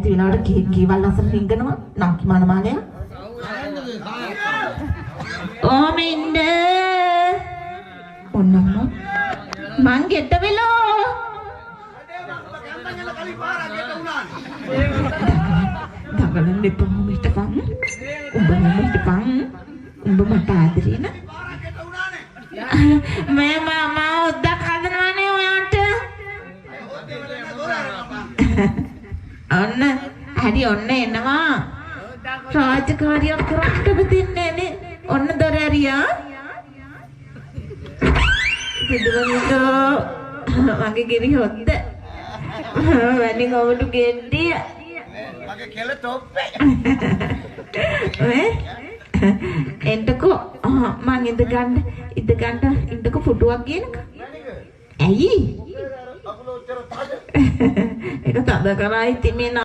වෙලාවට කීවල් අසර රිංගනවා නක්කි මනමාලය. ඕම ඉන්න. ඔන්නම මං ගෙට වෙලෝ. දඟලන්න එපා මිටපන්. උඹ මිටපන්. උඹ මට ආදරේ න. මේ මාමා උද්දක් හදනවනේ ඔයාට. ඔන්න හරි ඔන්න එනවා. රාජකාරියක් කරන්න දෙන්නේ නේ. ඔන්න දොර ඇරියා. සිදුවන්තෝ මගේ ගිරි හොද්ද. වැඩි කවුරු ගෙඩිය. මගේ කෙල තොප්පේ. වේ එන්ටකෝ මං ඉඳගන්න පුටුවක් ගේනක. ඇයි? ඒක තද කරා ඉතින් මේ